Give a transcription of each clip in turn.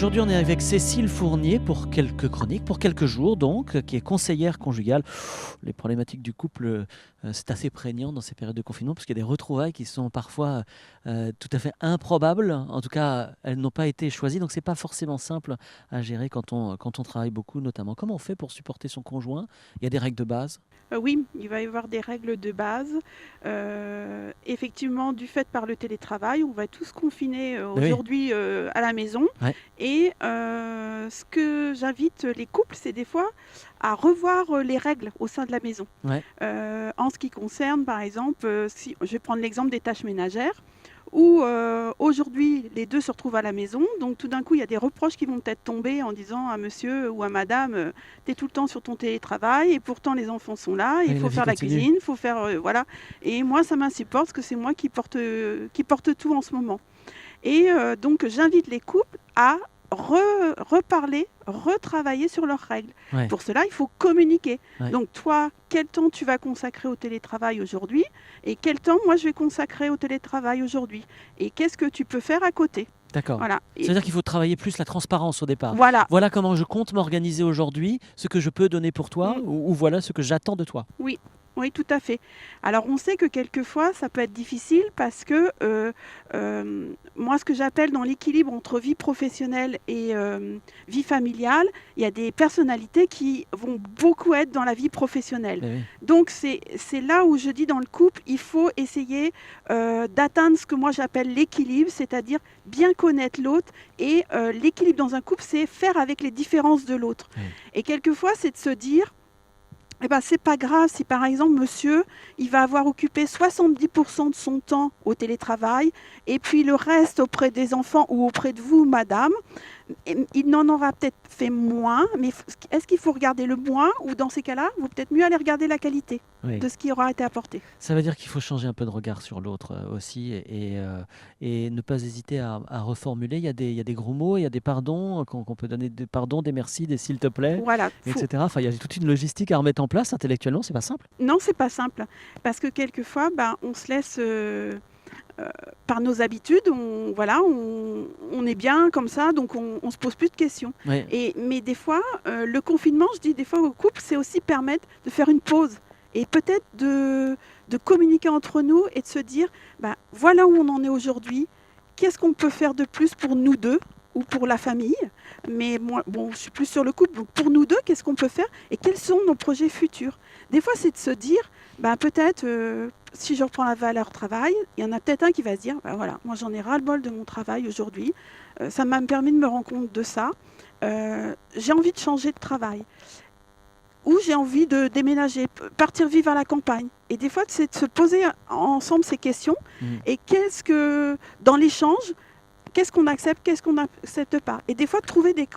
Aujourd'hui, on est avec Cécile Fournier pour quelques chroniques, pour quelques jours donc, qui est conseillère conjugale. Les problématiques du couple, c'est assez prégnant dans ces périodes de confinement parce qu'il y a des retrouvailles qui sont parfois tout à fait improbables. En tout cas, elles n'ont pas été choisies, donc c'est pas forcément simple à gérer quand on travaille beaucoup, notamment. Comment on fait pour supporter son conjoint? Il y a des règles de base. Oui, il va y avoir des règles de base. Effectivement, du fait par le télétravail, on va tous confinés Oui, aujourd'hui à la maison. ouais, Et ce que j'invite les couples, c'est des fois à revoir les règles au sein de la maison. ouais. En ce qui concerne, par exemple, si, je vais prendre l'exemple des tâches ménagères, où aujourd'hui les deux se retrouvent à la maison, donc tout d'un coup il y a des reproches qui vont peut-être tomber en disant à monsieur ou à madame, tu es tout le temps sur ton télétravail et pourtant les enfants sont là, il Oui, la faut vie faire la continue. cuisine, il faut faire voilà. Et moi ça m'insupporte parce que c'est moi qui porte tout en ce moment. Et donc j'invite les couples à reparler, retravailler sur leurs règles. Ouais, Pour cela, il faut communiquer. ouais. Donc toi, quel temps tu vas consacrer au télétravail aujourd'hui et quel temps moi je vais consacrer au télétravail aujourd'hui et qu'est-ce que tu peux faire à côté. D'accord. Voilà. Ça Et veut dire qu'il faut travailler plus la transparence au départ. voilà. Voilà comment je compte m'organiser aujourd'hui, ce que je peux donner pour toi, Mm. ou voilà ce que j'attends de toi. Oui, oui, tout à fait. Alors, on sait que quelquefois, ça peut être difficile parce que moi, ce que j'appelle dans l'équilibre entre vie professionnelle et vie familiale, il y a des personnalités qui vont beaucoup être dans la vie professionnelle. Eh oui. Donc, c'est là où je dis dans le couple, il faut essayer d'atteindre ce que moi j'appelle l'équilibre, c'est-à-dire bien connaître l'autre. Et l'équilibre dans un couple, c'est faire avec les différences de l'autre. Oui. Et quelquefois, c'est de se dire, eh ben, c'est pas grave si par exemple monsieur, il va avoir occupé 70% de son temps au télétravail et puis le reste auprès des enfants ou auprès de vous, madame, il n'en aura peut-être fait moins, mais est-ce qu'il faut regarder le moins ou dans ces cas-là, vous peut-être mieux aller regarder la qualité Oui. de ce qui aura été apporté. Ça veut dire qu'il faut changer un peu de regard sur l'autre aussi et ne pas hésiter à reformuler. Il y a des gros mots, il y a des pardons qu'on peut donner, des pardons, des merci, des s'il te plaît, Voilà, etc. Enfin, il y a toute une logistique à remettre en place intellectuellement, c'est pas simple. non, c'est pas simple parce que quelquefois, ben, on se laisse par nos habitudes, voilà, on est bien comme ça, donc on se pose plus de questions. Oui, Mais des fois, le confinement, je dis des fois au couple, c'est aussi permettre de faire une pause et peut-être de communiquer entre nous et de se dire, bah, voilà où on en est aujourd'hui, qu'est-ce qu'on peut faire de plus pour nous deux ou pour la famille. Mais moi, bon, je suis plus sur le couple, donc pour nous deux, qu'est-ce qu'on peut faire et quels sont nos projets futurs. Des fois, c'est de se dire, bah, peut-être, si je reprends la valeur travail, il y en a peut-être un qui va se dire, bah, voilà, moi j'en ai ras-le-bol de mon travail aujourd'hui, ça m'a permis de me rendre compte de ça, j'ai envie de changer de travail ou j'ai envie de déménager, partir vivre à la campagne. Et des fois, c'est de se poser ensemble ces questions mhm, et qu'est-ce que, dans l'échange, qu'est-ce qu'on accepte, qu'est-ce qu'on n'accepte pas. Et des fois, de trouver des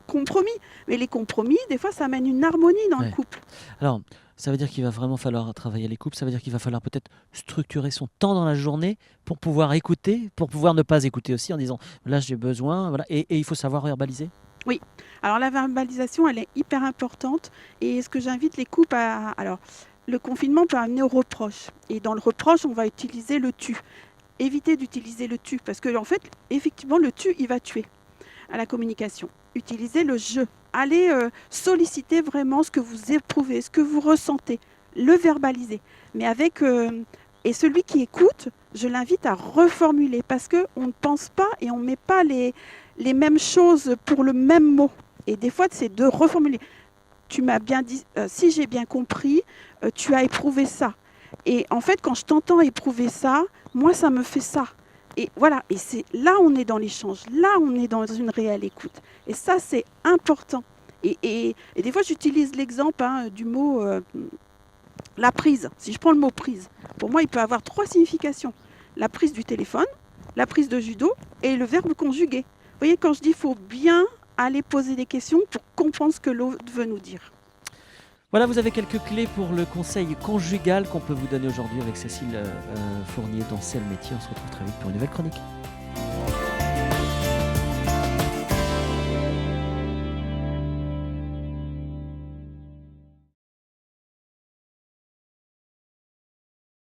compromis. Mais les compromis, des fois, ça amène une harmonie dans le ouais. couple. Alors, ça veut dire qu'il va vraiment falloir travailler les couples, ça veut dire qu'il va falloir peut-être structurer son temps dans la journée pour pouvoir écouter, pour pouvoir ne pas écouter aussi en disant là j'ai besoin, voilà, et il faut savoir verbaliser. Oui. Alors, la verbalisation, elle est hyper importante. Et ce que j'invite les couples à... Alors, le confinement peut amener au reproche. Et dans le reproche, on va utiliser le tu. Éviter d'utiliser le tu. Parce que, en fait, effectivement, le tu, il va tuer à la communication. Utilisez le je. Allez solliciter vraiment ce que vous éprouvez, ce que vous ressentez. Le verbaliser. Mais avec... et celui qui écoute, je l'invite à reformuler parce qu'on ne pense pas et on ne met pas les mêmes choses pour le même mot. Et des fois, c'est de reformuler. Tu m'as bien dit, si j'ai bien compris, tu as éprouvé ça. Et en fait, quand je t'entends éprouver ça, moi, ça me fait ça. Et voilà, et c'est là on est dans l'échange, là on est dans une réelle écoute. Et ça, c'est important. Et des fois, j'utilise l'exemple du mot la prise. Si je prends le mot prise, pour moi, il peut avoir 3 significations. La prise du téléphone, la prise de judo et le verbe conjugué. Vous voyez, quand je dis il faut bien aller poser des questions pour comprendre ce que l'autre veut nous dire. Voilà, vous avez quelques clés pour le conseil conjugal qu'on peut vous donner aujourd'hui avec Cécile Fournier dans C'est le métier. On se retrouve très vite pour une nouvelle chronique.